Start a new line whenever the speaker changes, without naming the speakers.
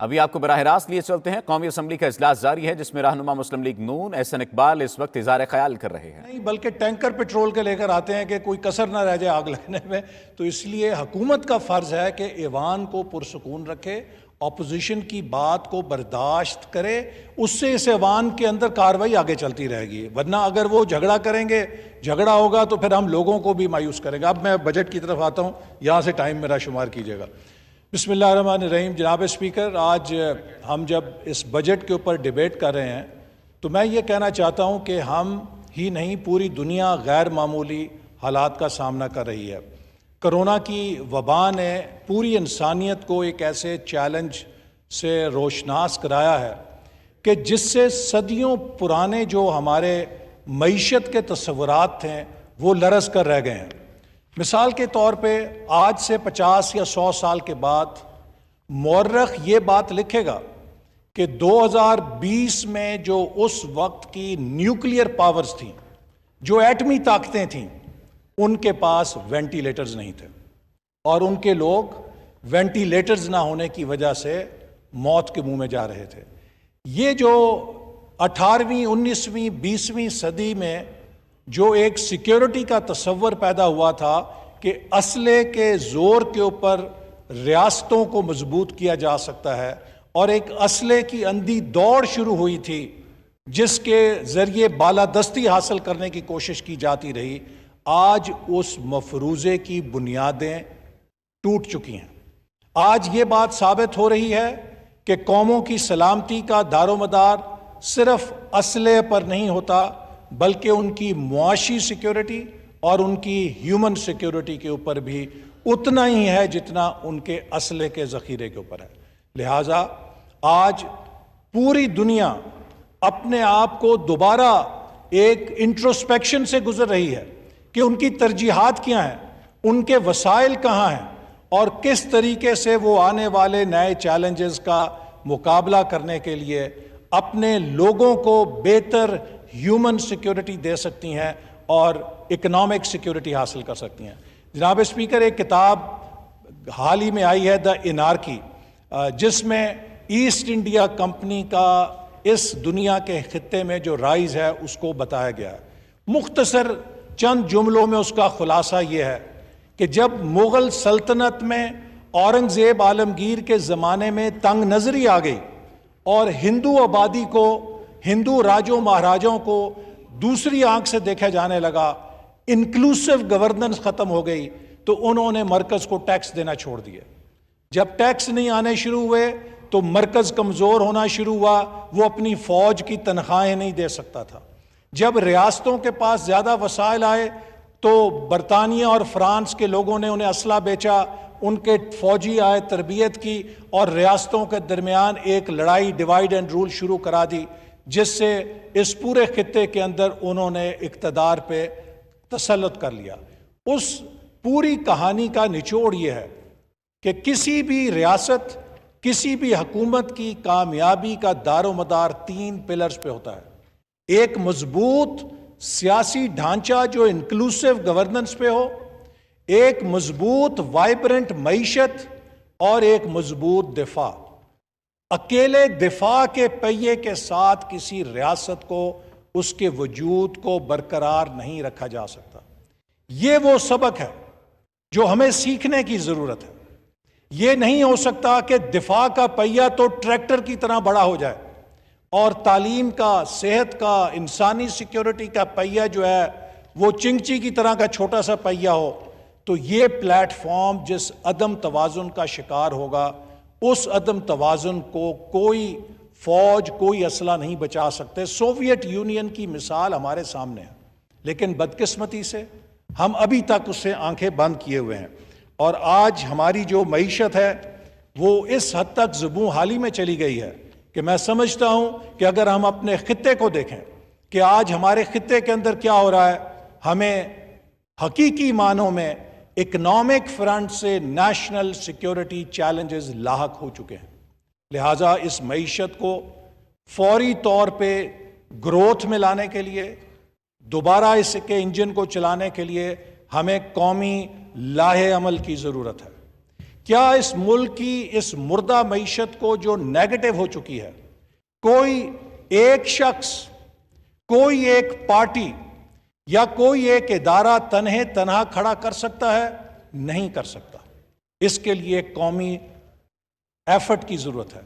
ابھی آپ کو براہ راست لیے چلتے ہیں۔ قومی اسمبلی کا اجلاس جاری ہے جس میں رہنما مسلم لیگ نون احسن اقبال اس وقت اظہار خیال کر رہے ہیں۔
نہیں بلکہ ٹینکر پیٹرول کے لے کر آتے ہیں کہ کوئی کسر نہ رہ جائے آگ لگنے میں، تو اس لیے حکومت کا فرض ہے کہ ایوان کو پرسکون رکھے، اپوزیشن کی بات کو برداشت کرے، اس سے اس ایوان کے اندر کارروائی آگے چلتی رہے گی، ورنہ اگر وہ جھگڑا کریں گے، جھگڑا ہوگا تو پھر ہم لوگوں کو بھی مایوس کریں گے۔ اب میں بجٹ کی طرف آتا ہوں، یہاں سے ٹائم میرا شمار کیجیے گا۔ بسم اللہ الرحمن الرحیم۔ جناب اسپیکر، آج ہم جب اس بجٹ کے اوپر ڈیبیٹ کر رہے ہیں تو میں یہ کہنا چاہتا ہوں کہ ہم ہی نہیں پوری دنیا غیر معمولی حالات کا سامنا کر رہی ہے۔ کرونا کی وبا نے پوری انسانیت کو ایک ایسے چیلنج سے روشناس کرایا ہے کہ جس سے صدیوں پرانے جو ہمارے معیشت کے تصورات تھے وہ لرز کر رہ گئے ہیں۔ مثال کے طور پہ آج سے 50 یا 100 سال کے بعد مورخ یہ بات لکھے گا کہ 2020 میں جو اس وقت کی نیوکلیئر پاورز تھیں، جو ایٹمی طاقتیں تھیں، ان کے پاس وینٹیلیٹرز نہیں تھے اور ان کے لوگ وینٹیلیٹرز نہ ہونے کی وجہ سے موت کے منہ میں جا رہے تھے۔ یہ جو 18ویں 19ویں 20ویں صدی میں جو ایک سیکیورٹی کا تصور پیدا ہوا تھا کہ اسلحے کے زور کے اوپر ریاستوں کو مضبوط کیا جا سکتا ہے، اور ایک اسلحے کی اندھی دوڑ شروع ہوئی تھی جس کے ذریعے بالادستی حاصل کرنے کی کوشش کی جاتی رہی، آج اس مفروضے کی بنیادیں ٹوٹ چکی ہیں۔ آج یہ بات ثابت ہو رہی ہے کہ قوموں کی سلامتی کا دار و مدار صرف اسلحے پر نہیں ہوتا، بلکہ ان کی معاشی سیکیورٹی اور ان کی ہیومن سیکیورٹی کے اوپر بھی اتنا ہی ہے جتنا ان کے اسلحے کے ذخیرے کے اوپر ہے۔ لہٰذا آج پوری دنیا اپنے آپ کو دوبارہ ایک انٹروسپیکشن سے گزر رہی ہے کہ ان کی ترجیحات کیا ہیں، ان کے وسائل کہاں ہیں، اور کس طریقے سے وہ آنے والے نئے چیلنجز کا مقابلہ کرنے کے لیے اپنے لوگوں کو بہتر ہیومن سیکیورٹی دے سکتی ہیں اور اکنامک سیکیورٹی حاصل کر سکتی ہیں۔ جناب اسپیکر، ایک کتاب حال ہی میں آئی ہے دی انارکی، جس میں ایسٹ انڈیا کمپنی کا اس دنیا کے خطے میں جو رائز ہے اس کو بتایا گیا ہے۔ مختصر چند جملوں میں اس کا خلاصہ یہ ہے کہ جب مغل سلطنت میں اورنگزیب عالمگیر کے زمانے میں تنگ نظری آ گئی اور ہندو آبادی کو، ہندو راجوں مہاراجوں کو دوسری آنکھ سے دیکھا جانے لگا، انکلوسیو گورننس ختم ہو گئی، تو انہوں نے مرکز کو ٹیکس دینا چھوڑ دیا۔ جب ٹیکس نہیں آنے شروع ہوئے تو مرکز کمزور ہونا شروع ہوا، وہ اپنی فوج کی تنخواہیں نہیں دے سکتا تھا۔ جب ریاستوں کے پاس زیادہ وسائل آئے تو برطانیہ اور فرانس کے لوگوں نے انہیں اسلحہ بیچا، ان کے فوجی آئے، تربیت کی، اور ریاستوں کے درمیان ایک لڑائی ڈیوائیڈ اینڈ رول شروع کرا دی، جس سے اس پورے خطے کے اندر انہوں نے اقتدار پہ تسلط کر لیا۔ اس پوری کہانی کا نچوڑ یہ ہے کہ کسی بھی ریاست، کسی بھی حکومت کی کامیابی کا دار و مدار 3 پلرز پہ ہوتا ہے۔ ایک مضبوط سیاسی ڈھانچہ جو انکلوسیو گورننس پہ ہو، ایک مضبوط وائبرنٹ معیشت، اور ایک مضبوط دفاع۔ اکیلے دفاع کے پہیے کے ساتھ کسی ریاست کو، اس کے وجود کو برقرار نہیں رکھا جا سکتا۔ یہ وہ سبق ہے جو ہمیں سیکھنے کی ضرورت ہے۔ یہ نہیں ہو سکتا کہ دفاع کا پہیہ تو ٹریکٹر کی طرح بڑا ہو جائے اور تعلیم کا، صحت کا، انسانی سیکیورٹی کا پہیہ جو ہے وہ چنگچی کی طرح کا چھوٹا سا پہیہ ہو۔ تو یہ پلیٹ فارم جس عدم توازن کا شکار ہوگا، اس عدم توازن کو کوئی فوج، کوئی اسلحہ نہیں بچا سکتے۔ سوویت یونین کی مثال ہمارے سامنے ہے، لیکن بدقسمتی سے ہم ابھی تک اس سے آنکھیں بند کیے ہوئے ہیں، اور آج ہماری جو معیشت ہے وہ اس حد تک زبوں حالی میں چلی گئی ہے کہ میں سمجھتا ہوں کہ اگر ہم اپنے خطے کو دیکھیں کہ آج ہمارے خطے کے اندر کیا ہو رہا ہے، ہمیں حقیقی معنوں میں اکنامک فرنٹ سے نیشنل سیکیورٹی چیلنجز لاحق ہو چکے ہیں۔ لہٰذا اس معیشت کو فوری طور پہ گروتھ میں لانے کے لیے، دوبارہ اس کے انجن کو چلانے کے لیے ہمیں قومی لاہے عمل کی ضرورت ہے۔ کیا اس ملک کی اس مردہ معیشت کو جو نیگیٹو ہو چکی ہے کوئی ایک شخص، کوئی ایک پارٹی یا کوئی ایک ادارہ تنہا کھڑا کر سکتا ہے؟ نہیں کر سکتا۔ اس کے لیے قومی ایفرٹ کی ضرورت ہے۔